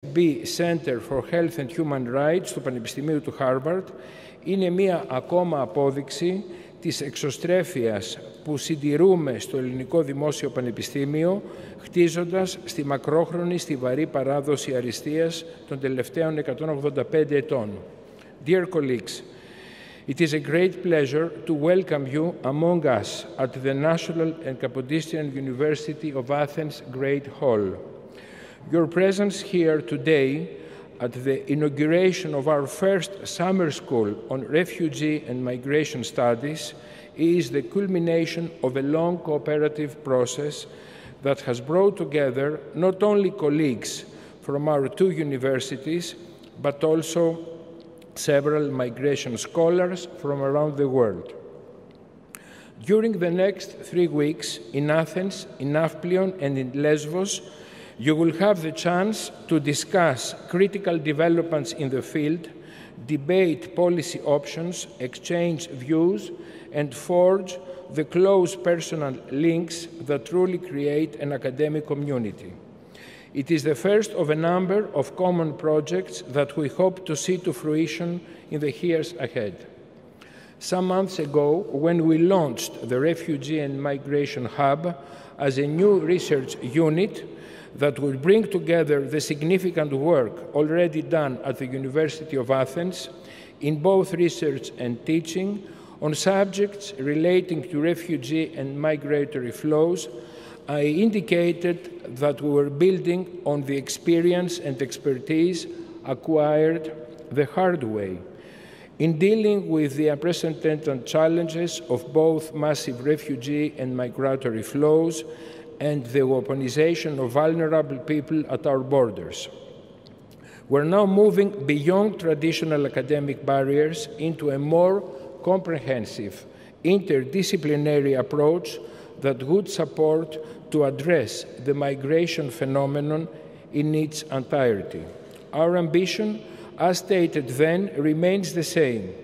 B Center for Health and Human Rights του Πανεπιστημίου του Harvard είναι μία ακόμα απόδειξη της εξωστρέφειας που συντηρούμε στο ελληνικό δημόσιο πανεπιστήμιο, χτίζοντας στη μακρόχρονη, στιβαρή παράδοση Αριστείας των τελευταίων 185 ετών. Dear colleagues, it is a great pleasure to welcome you among us at the National and Capodistran University of Athens Great Hall. Your presence here today at the inauguration of our first summer school on refugee and migration studies is the culmination of a long cooperative process that has brought together not only colleagues from our two universities, but also several migration scholars from around the world. During the next 3 weeks in Athens, in Nafplion, and in Lesvos, you will have the chance to discuss critical developments in the field, debate policy options, exchange views, and forge the close personal links that truly create an academic community. It is the first of a number of common projects that we hope to see to fruition in the years ahead. Some months ago, when we launched the Refugee and Migration Hub as a new research unit that will bring together the significant work already done at the University of Athens in both research and teaching on subjects relating to refugee and migratory flows, I indicated that we were building on the experience and expertise acquired the hard way in dealing with the unprecedented challenges of both massive refugee and migratory flows and the weaponization of vulnerable people at our borders. We're now moving beyond traditional academic barriers into a more comprehensive, interdisciplinary approach that would support to address the migration phenomenon in its entirety. Our ambition, as stated then, remains the same: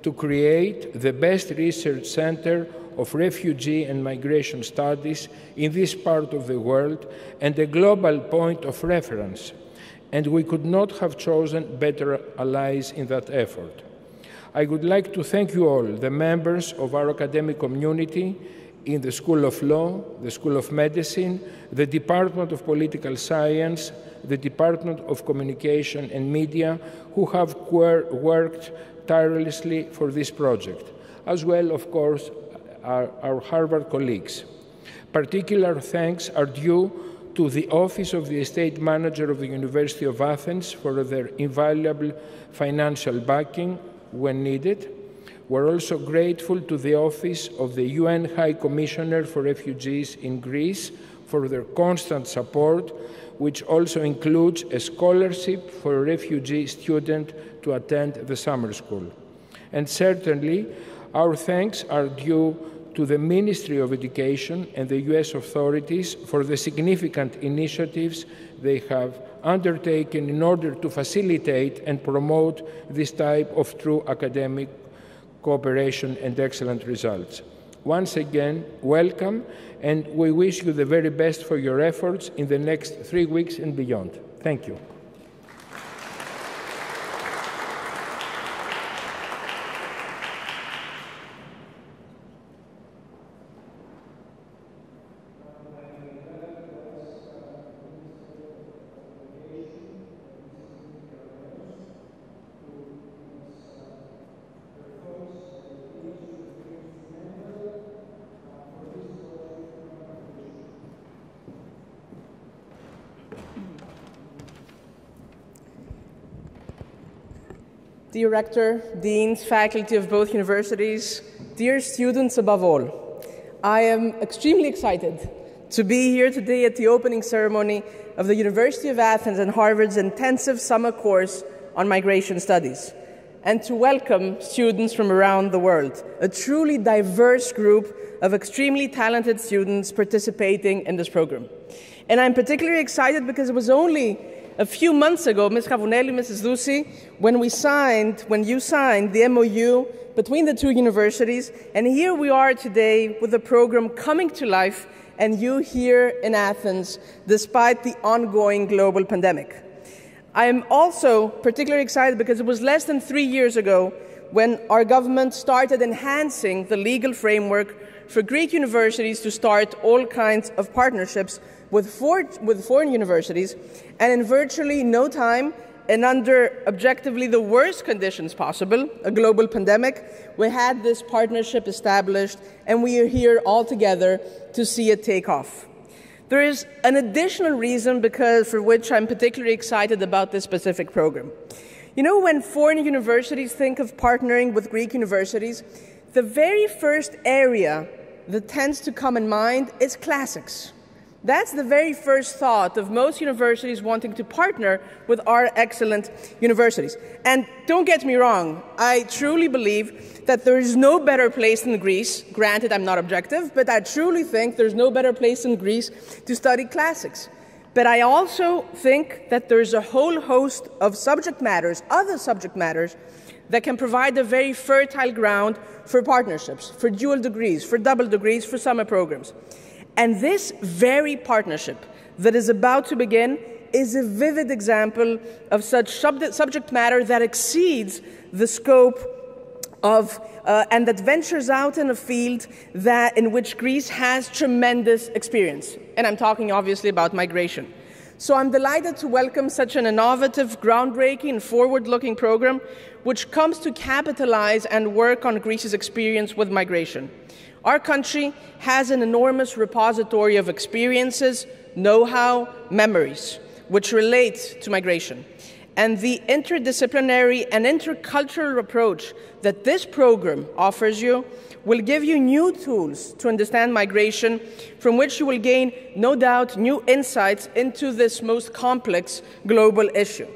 to create the best research center of refugee and migration studies in this part of the world and a global point of reference, and we could not have chosen better allies in that effort. I would like to thank you all, the members of our academic community in the School of Law, the School of Medicine, the Department of Political Science, the Department of Communication and Media, who have worked tirelessly for this project, as well, of course, our Harvard colleagues. Particular thanks are due to the Office of the Estate Manager of the University of Athens for their invaluable financial backing when needed. We're also grateful to the Office of the UN High Commissioner for Refugees in Greece for their constant support, which also includes a scholarship for a refugee student to attend the summer school. And certainly, our thanks are due to the Ministry of Education and the US authorities for the significant initiatives they have undertaken in order to facilitate and promote this type of true academic cooperation and excellent results. Once again, welcome, and we wish you the very best for your efforts in the next 3 weeks and beyond. Thank you. Dear Rector, Deans, faculty of both universities, dear students above all, I am extremely excited to be here today at the opening ceremony of the University of Athens and Harvard's intensive summer course on migration studies, and to welcome students from around the world, a truly diverse group of extremely talented students participating in this program. And I'm particularly excited because it was only a few months ago, Ms. Chavuneli, Mrs. Dusi, when you signed the MOU between the two universities, and here we are today with the program coming to life, and you here in Athens, despite the ongoing global pandemic. I am also particularly excited because it was less than 3 years ago when our government started enhancing the legal framework for Greek universities to start all kinds of partnerships with foreign universities, and in virtually no time, and under objectively the worst conditions possible, a global pandemic, we had this partnership established, and we are here all together to see it take off. There is an additional reason for which I'm particularly excited about this specific program. You know, when foreign universities think of partnering with Greek universities, the very first area that tends to come in mind is classics. That's the very first thought of most universities wanting to partner with our excellent universities. And don't get me wrong, I truly believe that there is no better place than Greece. Granted, I'm not objective, but I truly think there's no better place than Greece to study classics. But I also think that there's a whole host of subject matters, other subject matters, that can provide a very fertile ground for partnerships, for dual degrees, for double degrees, for summer programs. And this very partnership that is about to begin is a vivid example of such subject matter that exceeds the scope of and that ventures out in a field in which Greece has tremendous experience. And I'm talking obviously about migration. So I'm delighted to welcome such an innovative, groundbreaking, and forward-looking program which comes to capitalize and work on Greece's experience with migration. Our country has an enormous repository of experiences, know-how, memories, which relate to migration. And the interdisciplinary and intercultural approach that this program offers you will give you new tools to understand migration, from which you will gain, no doubt, new insights into this most complex global issue.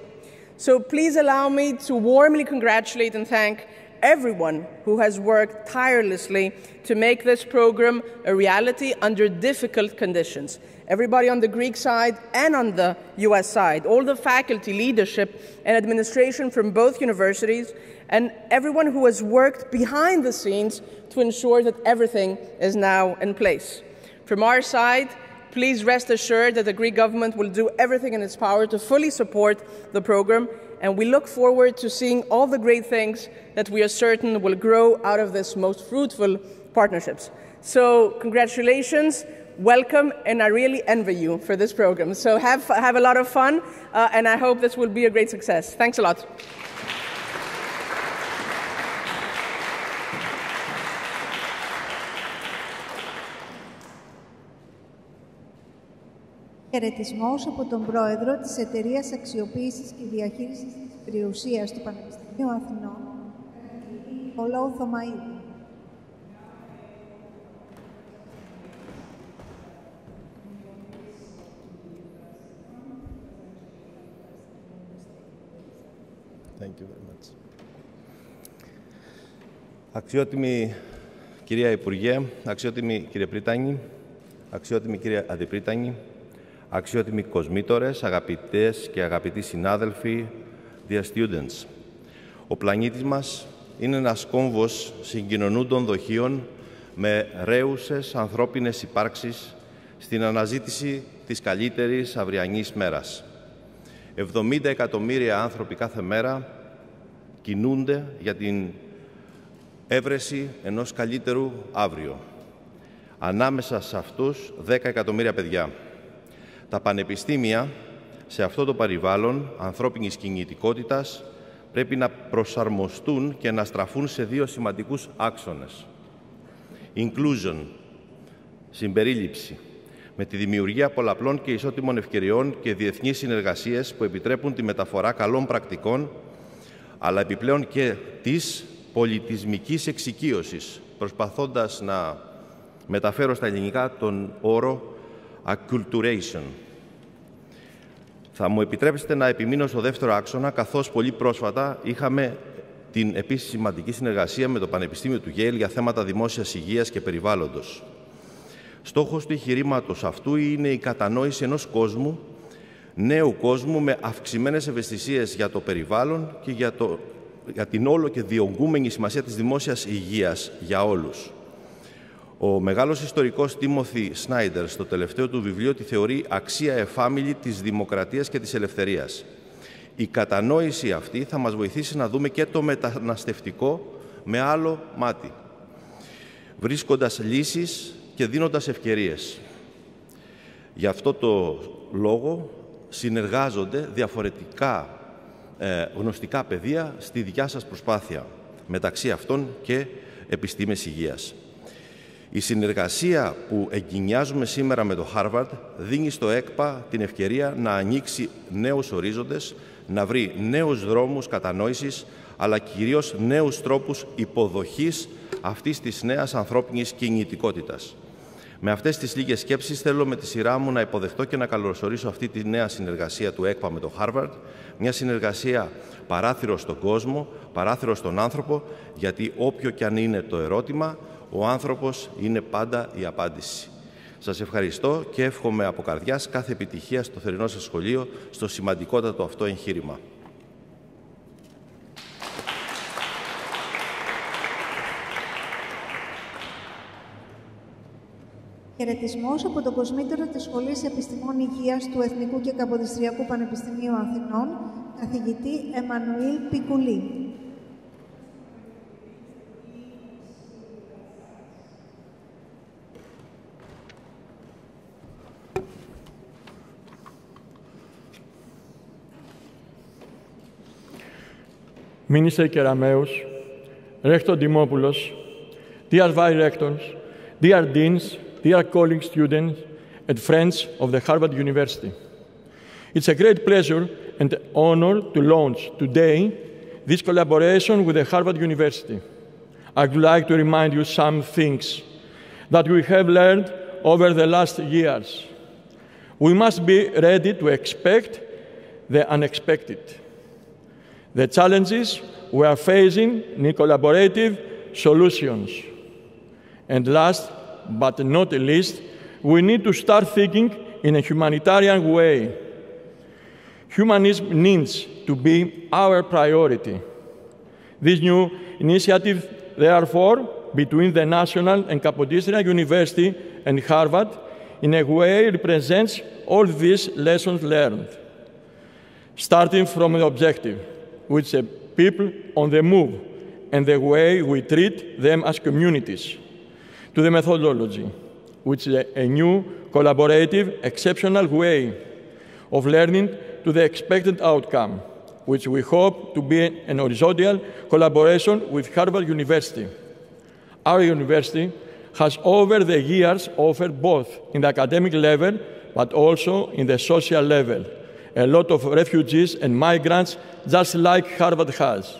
So please allow me to warmly congratulate and thank everyone who has worked tirelessly to make this program a reality under difficult conditions. Everybody on the Greek side and on the US side, all the faculty, leadership, and administration from both universities, and everyone who has worked behind the scenes to ensure that everything is now in place. From our side, please rest assured that the Greek government will do everything in its power to fully support the program, and we look forward to seeing all the great things that we are certain will grow out of this most fruitful partnerships. So congratulations, welcome, and I really envy you for this program. So have a lot of fun, and I hope this will be a great success. Thanks a lot. Χαιρετισμός από τον Πρόεδρο της Εταιρείας Αξιοποίησης και Διαχείρισης της Περιουσίας του Πανεπιστημίου Αθηνών, Νικολάου Θωμαίδη. Thank you very much. Αξιότιμη κυρία Υπουργέ, αξιότιμη κύριε Πρίτανη, αξιότιμη κύριε Αντιπρίτανη, αξιότιμοι κοσμήτορες, αγαπητές και αγαπητοί συνάδελφοι, dear students. Ο πλανήτης μας είναι ένας κόμβος συγκοινωνούντων δοχείων με ρέουσες ανθρώπινες υπάρξεις στην αναζήτηση της καλύτερης αυριανής μέρας. 70 εκατομμύρια άνθρωποι κάθε μέρα κινούνται για την έβρεση ενός καλύτερου αύριο. Ανάμεσα σε αυτούς 10 εκατομμύρια παιδιά. Τα πανεπιστήμια σε αυτό το περιβάλλον ανθρώπινης κινητικότητας πρέπει να προσαρμοστούν και να στραφούν σε δύο σημαντικούς άξονες. Inclusion, συμπερίληψη, με τη δημιουργία πολλαπλών και ισότιμων ευκαιριών και διεθνείς συνεργασίες που επιτρέπουν τη μεταφορά καλών πρακτικών, αλλά επιπλέον και της πολιτισμικής εξοικείωσης, προσπαθώντας να μεταφέρω στα ελληνικά τον όρο acculturation. Θα μου επιτρέψετε να επιμείνω στο δεύτερο άξονα, καθώς πολύ πρόσφατα είχαμε την επίσης σημαντική συνεργασία με το Πανεπιστήμιο του Yale για θέματα δημόσιας υγείας και περιβάλλοντος. Στόχος του εγχειρήματος αυτού είναι η κατανόηση ενός κόσμου, νέου κόσμου με αυξημένες ευαισθησίες για το περιβάλλον και για την όλο και διωγγούμενη σημασία της δημόσιας υγείας για όλους. Ο μεγάλος ιστορικός Τίμωθι Σνάιντερ στο τελευταίο του βιβλίο τη θεωρεί αξία εφάμιλη της δημοκρατίας και της ελευθερίας. Η κατανόηση αυτή θα μας βοηθήσει να δούμε και το μεταναστευτικό με άλλο μάτι, βρίσκοντας λύσεις και δίνοντας ευκαιρίες. Γι' αυτό το λόγο συνεργάζονται διαφορετικά γνωστικά πεδία στη δικιά σας προσπάθεια, μεταξύ αυτών και επιστήμες υγείας. Η συνεργασία που εγκαινιάζουμε σήμερα με το Harvard δίνει στο ΕΚΠΑ την ευκαιρία να ανοίξει νέους ορίζοντες, να βρει νέους δρόμους κατανόησης, αλλά κυρίως νέους τρόπους υποδοχής αυτής της νέας ανθρώπινης κινητικότητας. Με αυτές τις λίγες σκέψεις θέλω με τη σειρά μου να υποδεχτώ και να καλωσορίσω αυτή τη νέα συνεργασία του ΕΚΠΑ με το Harvard, μια συνεργασία παράθυρο στον κόσμο, παράθυρο στον άνθρωπο, γιατί όποιο κι αν είναι το ερώτημα, ο άνθρωπος είναι πάντα η απάντηση. Σας ευχαριστώ και εύχομαι από καρδιάς κάθε επιτυχία στο θερινό σας σχολείο, στο σημαντικότατο αυτό εγχείρημα. Χαιρετισμός από τον κοσμήτωρο της Σχολής Επιστημών Υγείας του Εθνικού και Καποδιστριακού Πανεπιστημίου Αθηνών, καθηγητή Εμμανουήλ Πικουλή. Minister Kerameus, Rector Dimopoulos, dear Vice Rectors, dear Deans, dear colleagues, students, and friends of the Harvard University. It's a great pleasure and honor to launch today this collaboration with the Harvard University. I'd like to remind you some things that we have learned over the last years. We must be ready to expect the unexpected. The challenges we are facing need collaborative solutions. And last but not least, we need to start thinking in a humanitarian way. Humanism needs to be our priority. This new initiative, therefore, between the National and Kapodistria University and Harvard, in a way represents all these lessons learned. Starting from the objective, which is people on the move, and the way we treat them as communities, to the methodology, which is a new, collaborative, exceptional way of learning to the expected outcome, which we hope to be an horizontal collaboration with Harvard University. Our university has over the years offered both in the academic level, but also in the social level, a lot of refugees and migrants, just like Harvard has.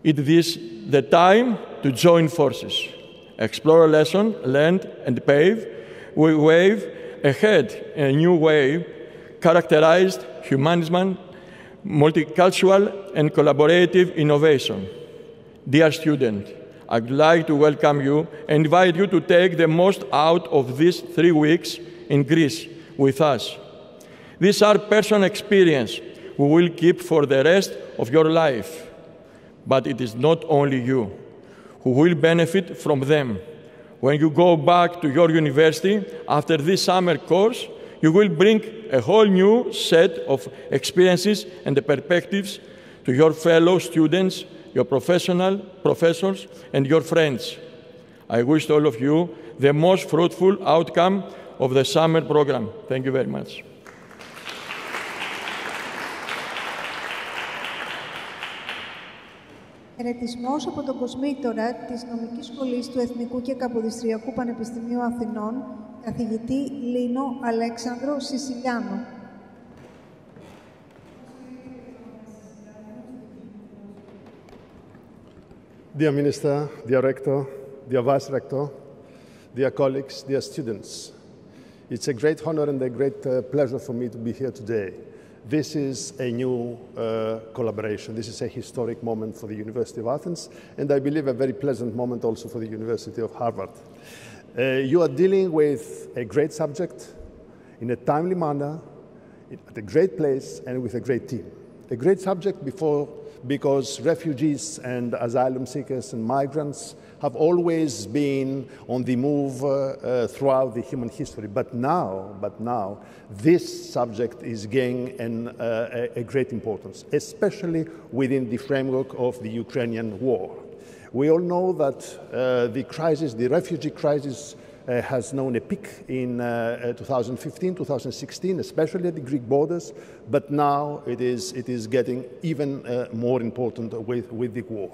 It is the time to join forces, explore a lesson learned, and pave ahead a new wave characterized humanism, multicultural, and collaborative innovation. Dear students, I'd like to welcome you and invite you to take the most out of these 3 weeks in Greece with us. These are personal experiences we will keep for the rest of your life. But it is not only you who will benefit from them. When you go back to your university after this summer course, you will bring a whole new set of experiences and perspectives to your fellow students, your professors, and your friends. I wish all of you the most fruitful outcome of the summer program. Thank you very much. Χαιρετισμός από τον κοσμήτωρα της Νομικής Σχολής του Εθνικού και Καποδιστριακού Πανεπιστημίου Αθηνών, καθηγητή Λίνο Αλέξανδρο Σισιλιάνο. Dear Minister, dear Rector, dear Vice Rector, dear colleagues, dear students, it's a great honor and a great pleasure for me to be here today. This is a new collaboration. This is a historic moment for the University of Athens, and I believe a very pleasant moment also for the University of Harvard. You are dealing with a great subject in a timely manner, at a great place, and with a great team. A great subject because refugees and asylum seekers and migrants have always been on the move throughout the human history. But now, this subject is gaining a great importance, especially within the framework of the Ukrainian war. We all know that the refugee crisis has known a peak in 2015, 2016, especially at the Greek borders, but now it is getting even more important with the war.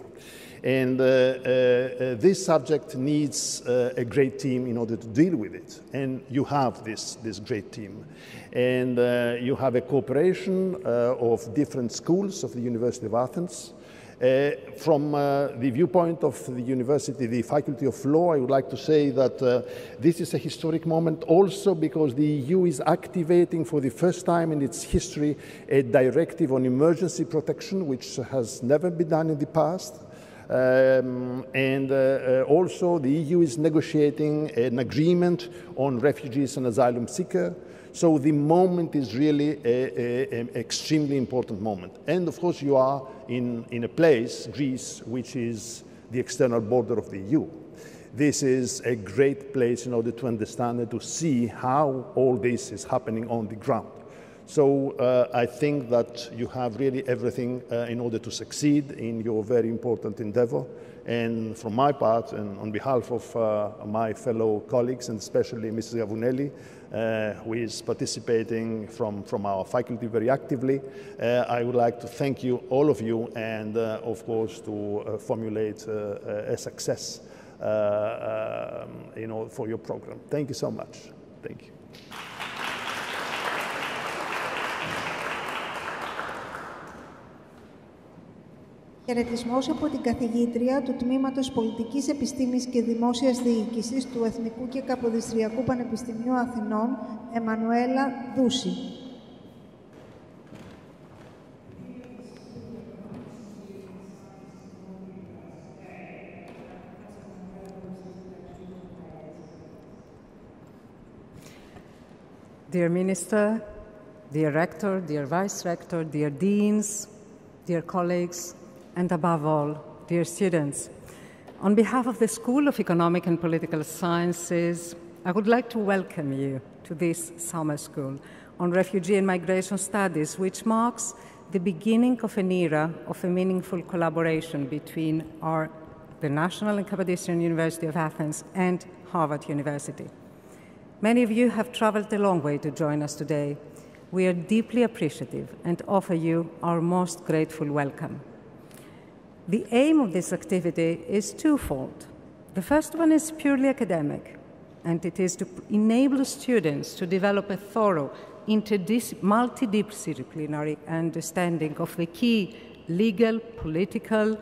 And this subject needs a great team in order to deal with it. And you have this great team. And you have a cooperation of different schools of the University of Athens. From the viewpoint of the university, the Faculty of Law, I would like to say that this is a historic moment also because the EU is activating for the first time in its history a directive on emergency protection, which has never been done in the past. Also the EU is negotiating an agreement on refugees and asylum seekers. So the moment is really an extremely important moment. And of course you are in a place, Greece, which is the external border of the EU. This is a great place in order to understand and to see how all this is happening on the ground. So I think that you have really everything in order to succeed in your very important endeavor. And from my part, and on behalf of my fellow colleagues, and especially Mrs. Gavunelli, who is participating from our faculty very actively, I would like to thank you, all of you, and of course to formulate a success for your program. Thank you so much. Thank you. Χαιρετισμός από την καθηγήτρια του Τμήματος Πολιτικής Επιστήμης και Δημόσιας Διοίκησης του Εθνικού και Καποδιστριακού Πανεπιστημίου Αθηνών, Εμμανουέλα Δούση. Dear Minister, dear Rector, dear Vice Rector, dear Deans, dear colleagues, and above all, dear students, on behalf of the School of Economic and Political Sciences, I would like to welcome you to this summer school on refugee and migration studies, which marks the beginning of an era of a meaningful collaboration between the National and Capodistrian University of Athens and Harvard University. Many of you have traveled a long way to join us today. We are deeply appreciative and offer you our most grateful welcome. The aim of this activity is twofold. The first one is purely academic, and it is to enable students to develop a thorough, multidisciplinary understanding of the key legal, political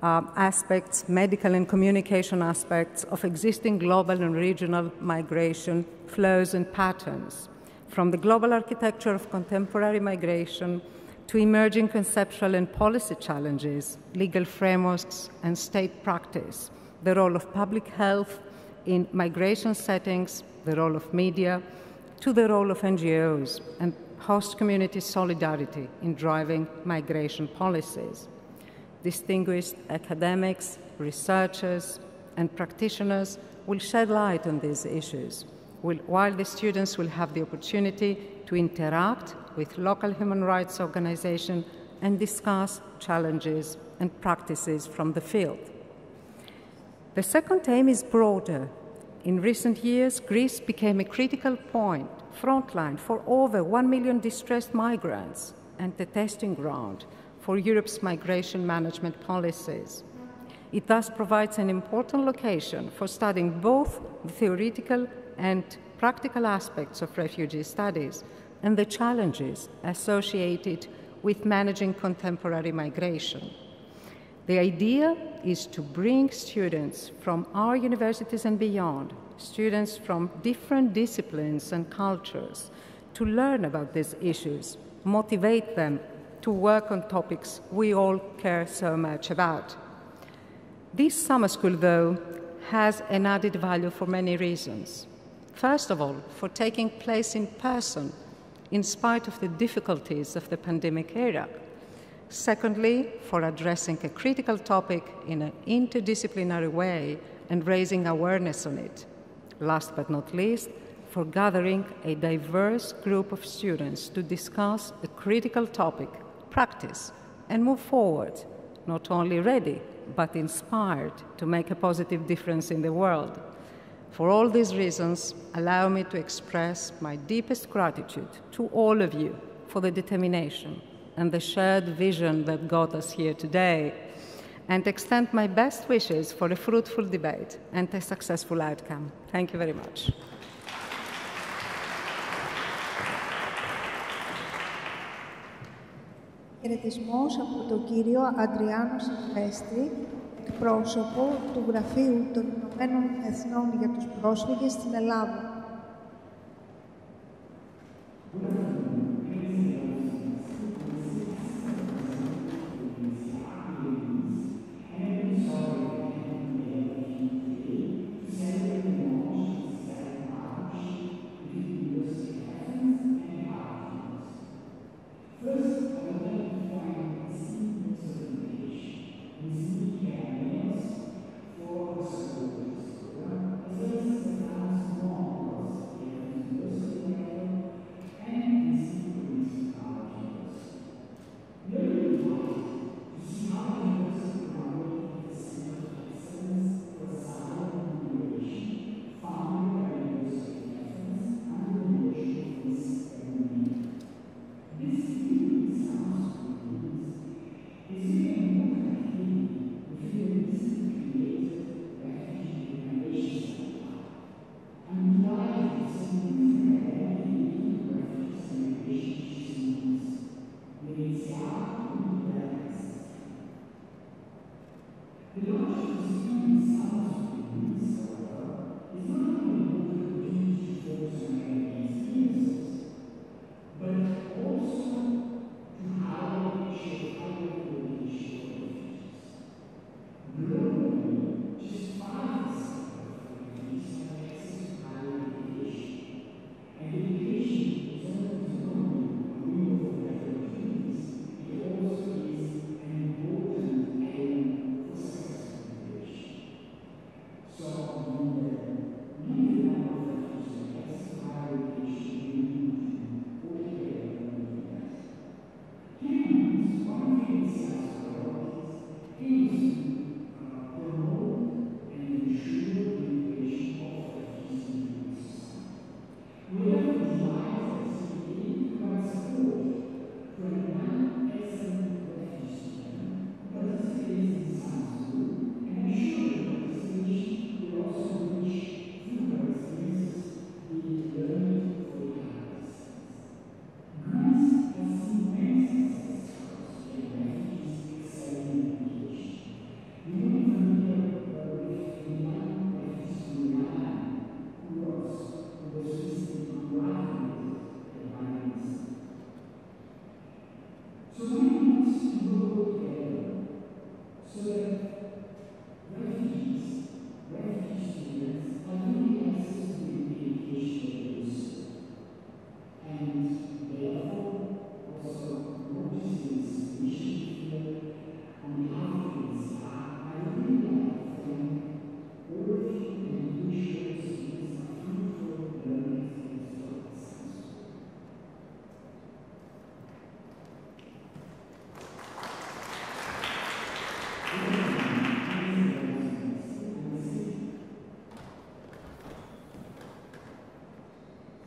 aspects, medical and communication aspects of existing global and regional migration flows and patterns, from the global architecture of contemporary migration to emerging conceptual and policy challenges, legal frameworks, and state practice, the role of public health in migration settings, the role of media, to the role of NGOs and host community solidarity in driving migration policies. Distinguished academics, researchers, and practitioners will shed light on these issues, while the students will have the opportunity to interact with local human rights organizations and discuss challenges and practices from the field. The second aim is broader. In recent years, Greece became a critical point, frontline for over 1 million distressed migrants and the testing ground for Europe's migration management policies. It thus provides an important location for studying both the theoretical and practical aspects of refugee studies and the challenges associated with managing contemporary migration. The idea is to bring students from our universities and beyond, students from different disciplines and cultures, to learn about these issues, motivate them to work on topics we all care so much about. This summer school, though, has an added value for many reasons. First of all, for taking place in person, in spite of the difficulties of the pandemic era, Secondly, for addressing a critical topic in an interdisciplinary way and raising awareness on it. Last but not least, for gathering a diverse group of students to discuss a critical topic, practice, and move forward, not only ready, but inspired to make a positive difference in the world. For all these reasons, allow me to express my deepest gratitude to all of you for the determination and the shared vision that got us here today, and extend my best wishes for a fruitful debate and a successful outcome. Thank you very much. Χαιρετισμός από τον κύριο Αντριάνο Σιλβέστρη, εκπρόσωπο του Γραφείου των Ηνωμένων Εθνών για τους Πρόσφυγες στην Ελλάδα.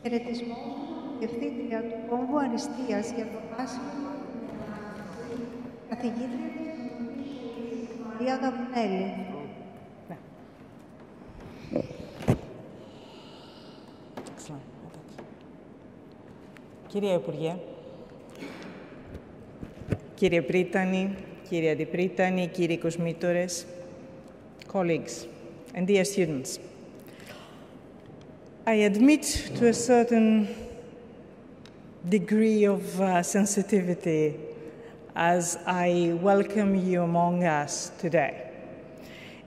Χαιρετισμό διευθύντρια του Κόμβου Αριστείας για το Άσυλο, καθηγήτρια της Μαρία Γαβουνέλη. Κύριε Υπουργέ, κύριε Πρίτανη, κύριε Αντιπρίτανη, κύριοι κοσμήτορες, colleagues and dear students, I admit to a certain degree of sensitivity as I welcome you among us today.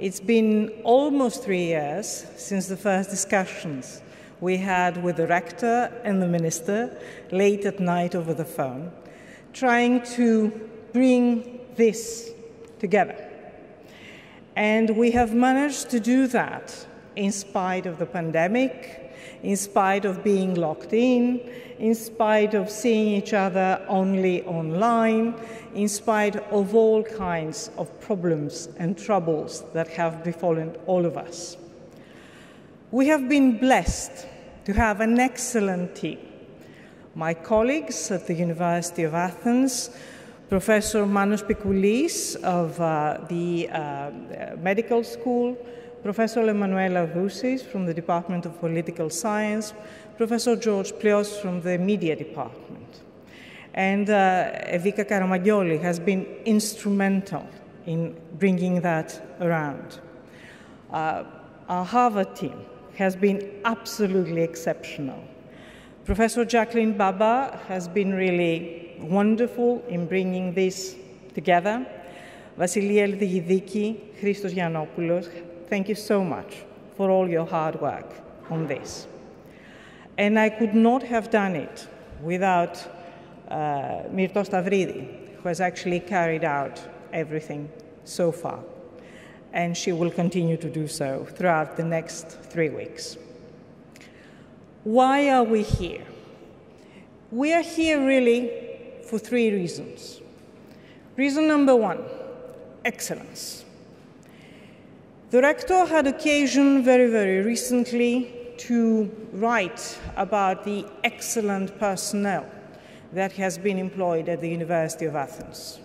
It's been almost 3 years since the first discussions we had with the rector and the minister late at night over the phone, trying to bring this together. And we have managed to do that in spite of the pandemic, in spite of being locked in spite of seeing each other only online, in spite of all kinds of problems and troubles that have befallen all of us. We have been blessed to have an excellent team. My colleagues at the University of Athens, Professor Manos Pikoulis of the Medical School, Professor Emanuela Vousis from the Department of Political Science, Professor George Plios from the Media Department. And Evika Karamagioli has been instrumental in bringing that around. Our Harvard team has been absolutely exceptional. Professor Jacqueline Baba has been really wonderful in bringing this together. Vasilia Eldigidiki, Christos Giannopoulos, thank you so much for all your hard work on this. And I could not have done it without Myrtos Stavridis, who has actually carried out everything so far. And she will continue to do so throughout the next 3 weeks. Why are we here? We are here really for 3 reasons. Reason number 1, excellence. The rector had occasion very recently to write about the excellent personnel that has been employed at the University of Athens.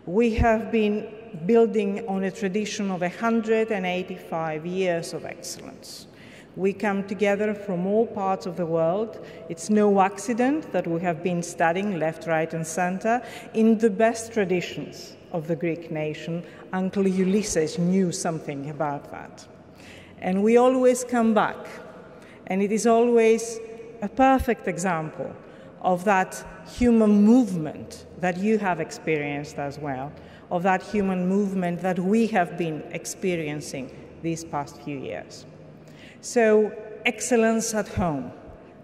We have been building on a tradition of 185 years of excellence. We come together from all parts of the world. It's no accident that we have been studying left, right, and center in the best traditions of the Greek nation. Uncle Ulysses knew something about that. And we always come back, and it is always a perfect example of that human movement that you have experienced as well, of that human movement that we have been experiencing these past few years. So, excellence at home,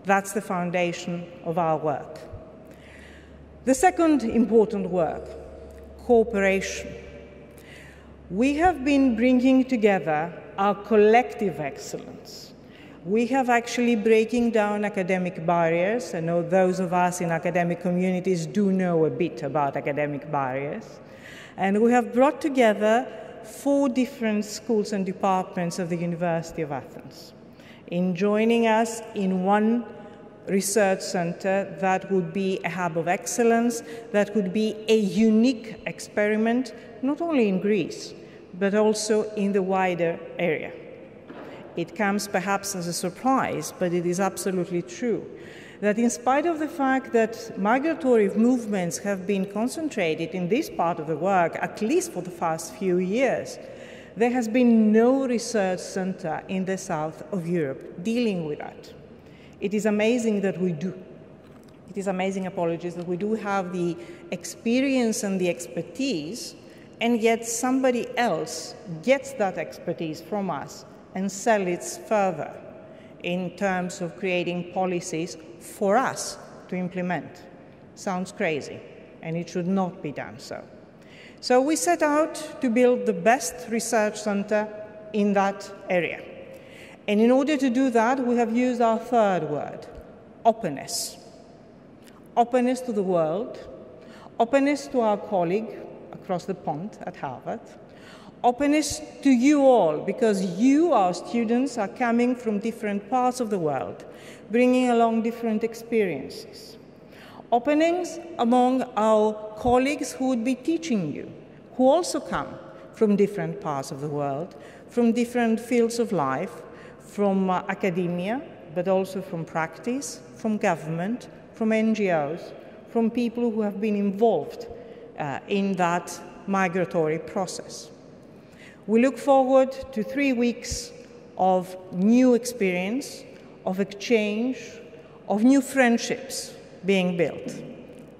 that's the foundation of our work. The second important work, cooperation. We have been bringing together our collective excellence. We have actually breaking down academic barriers. I know those of us in academic communities do know a bit about academic barriers. And we have brought together 4 different schools and departments of the University of Athens in joining us in one research center that would be a hub of excellence, that would be a unique experiment, not only in Greece, but also in the wider area. It comes perhaps as a surprise, but it is absolutely true, that in spite of the fact that migratory movements have been concentrated in this part of the work, at least for the past few years, there has been no research center in the south of Europe dealing with that. It is amazing that we do. It is amazing, that we do have the experience and the expertise, and yet somebody else gets that expertise from us and sell it further in terms of creating policies for us to implement. Sounds crazy, and it should not be done so. So we set out to build the best research center in that area. And in order to do that, we have used our third word, openness. Openness to the world, openness to our colleague across the pond at Harvard, openness to you all, because you, our students, are coming from different parts of the world, bringing along different experiences. Openings among our colleagues who would be teaching you, who also come from different parts of the world, from different fields of life, from academia, but also from practice, from government, from NGOs, from people who have been involved in that migratory process. We look forward to 3 weeks of new experience, of exchange, of new friendships being built.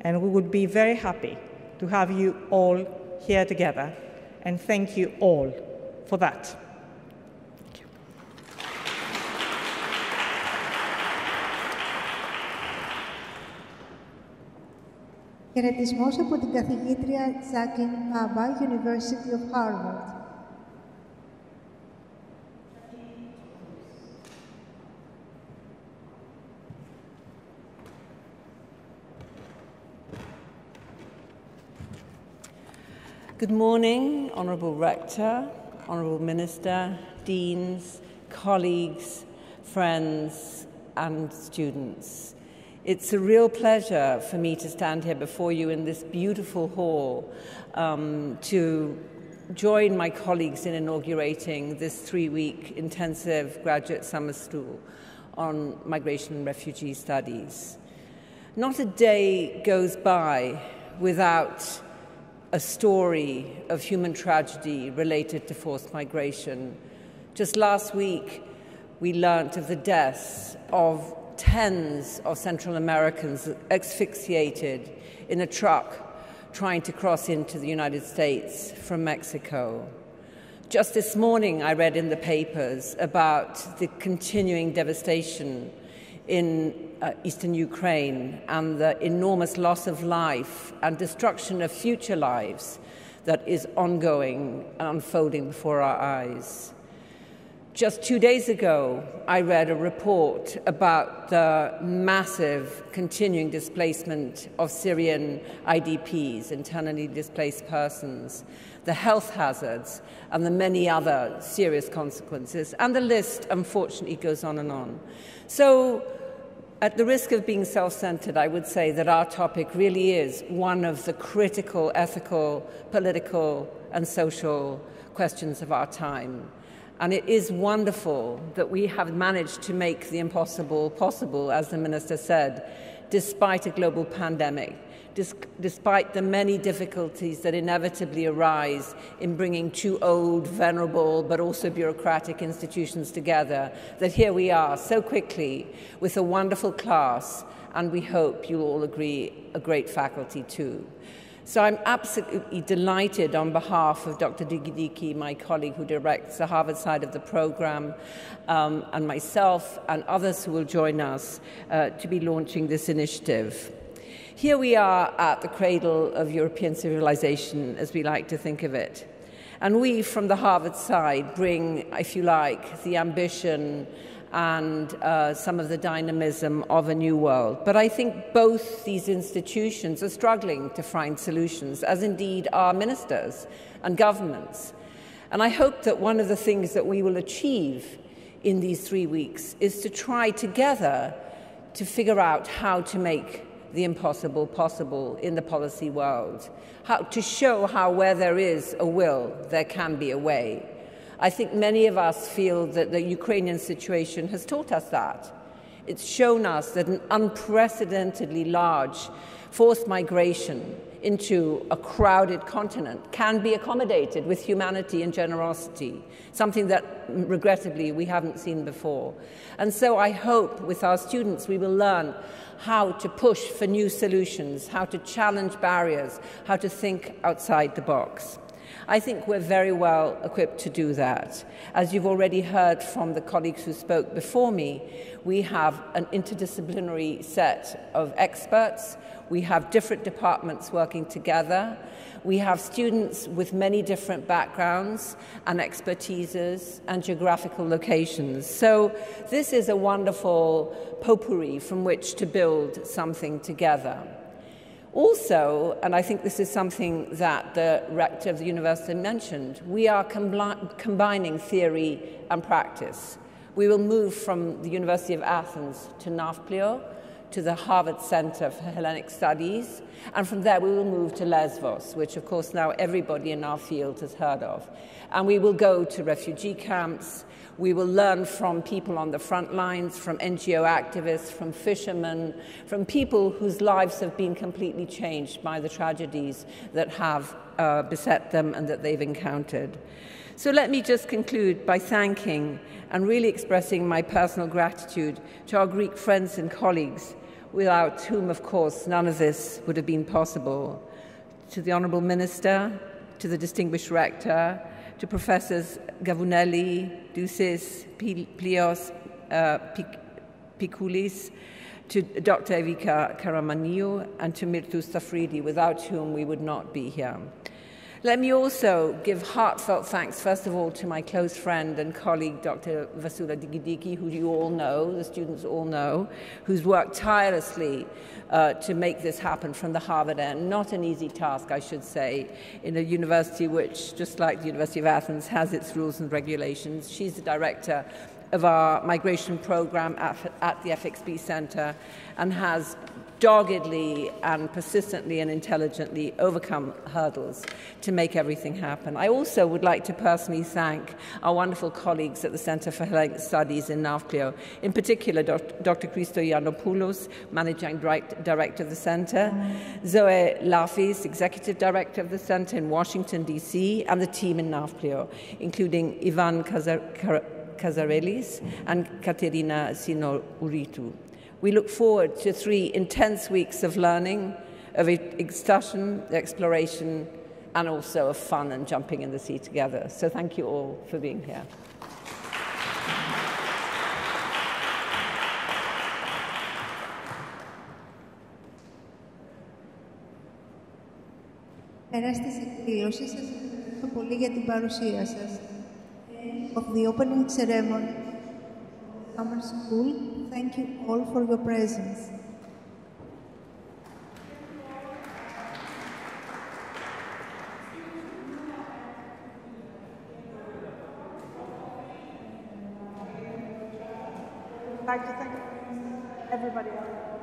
And we would be very happy to have you all here together. And thank you all for that. Χαιρετισμός από την καθηγήτρια Jacqueline Baba, University of Harvard. Good morning, Honourable Rector, Honourable Minister, Deans, colleagues, friends and students. It's a real pleasure for me to stand here before you in this beautiful hall to join my colleagues in inaugurating this 3-week intensive graduate summer school on migration and refugee studies. Not a day goes by without a story of human tragedy related to forced migration. Just last week, we learnt of the deaths of tens of Central Americans asphyxiated in a truck trying to cross into the United States from Mexico. Just this morning, I read in the papers about the continuing devastation in eastern Ukraine and the enormous loss of life and destruction of future lives that is ongoing and unfolding before our eyes. Just 2 days ago, I read a report about the massive continuing displacement of Syrian IDPs, internally displaced persons, the health hazards, and the many other serious consequences. And the list, unfortunately, goes on and on. So, at the risk of being self-centered, I would say that our topic really is one of the critical ethical, political, and social questions of our time. And it is wonderful that we have managed to make the impossible possible, as the Minister said, despite a global pandemic, despite the many difficulties that inevitably arise in bringing two old, venerable, but also bureaucratic institutions together, that here we are so quickly with a wonderful class, and we hope you'll all agree, a great faculty too. So I'm absolutely delighted on behalf of Dr. Digidiki, my colleague who directs the Harvard side of the program, and myself and others who will join us to be launching this initiative. Here we are at the cradle of European civilization, as we like to think of it. And we, from the Harvard side, bring, if you like, the ambition and some of the dynamism of a new world. But I think both these institutions are struggling to find solutions, as indeed are ministers and governments. And I hope that one of the things that we will achieve in these 3 weeks is to try together to figure out how to make the impossible possible in the policy world, how to show how where there is a will, there can be a way. I think many of us feel that the Ukrainian situation has taught us that. It's shown us that an unprecedentedly large forced migration into a crowded continent can be accommodated with humanity and generosity, something that, regrettably, we haven't seen before. And so I hope with our students we will learn how to push for new solutions, how to challenge barriers, how to think outside the box. I think we're very well equipped to do that. As you've already heard from the colleagues who spoke before me, we have an interdisciplinary set of experts. We have different departments working together. We have students with many different backgrounds and expertises and geographical locations. So this is a wonderful potpourri from which to build something together. Also, and I think this is something that the rector of the university mentioned, we are combining theory and practice. We will move from the University of Athens to Nafplio, to the Harvard Center for Hellenic Studies, and from there we will move to Lesbos, which of course now everybody in our field has heard of. And we will go to refugee camps. We will learn from people on the front lines, from NGO activists, from fishermen, from people whose lives have been completely changed by the tragedies that have beset them and that they've encountered. So let me just conclude by thanking and really expressing my personal gratitude to our Greek friends and colleagues, without whom, of course, none of this would have been possible. To the Honourable Minister, to the distinguished Rector, to Professors Gavounelli, Dousis, Plios, Pikoulis, to Dr. Evika Karamaniou, and to Mirtu Safridi, without whom we would not be here. Let me also give heartfelt thanks, first of all, to my close friend and colleague, Dr. Vasula Digidiki, who you all know, the students all know, who's worked tirelessly to make this happen from the Harvard end. Not an easy task, I should say, in a university which, just like the University of Athens, has its rules and regulations. She's the director of our migration program at the FXB Center and has doggedly and persistently and intelligently overcome hurdles to make everything happen. I also would like to personally thank our wonderful colleagues at the Center for Hellenic Studies in Nafplio, in particular Dr. Christo Yiannopoulos, Managing Director of the Center, Zoe Lafis, Executive Director of the Center in Washington, D.C., and the team in Nafplio, including Ivan Kazarelis and Katerina Sinouritu. We look forward to 3 intense weeks of learning, of discussion, exploration, and also of fun and jumping in the sea together. So thank you all for being here. Πέρας της εκδήλωσης, σας ευχαριστώ πολύ για την παρουσία σας. Of the opening ceremony, Summer School, thank you all for your presence. I'd like to thank everybody else.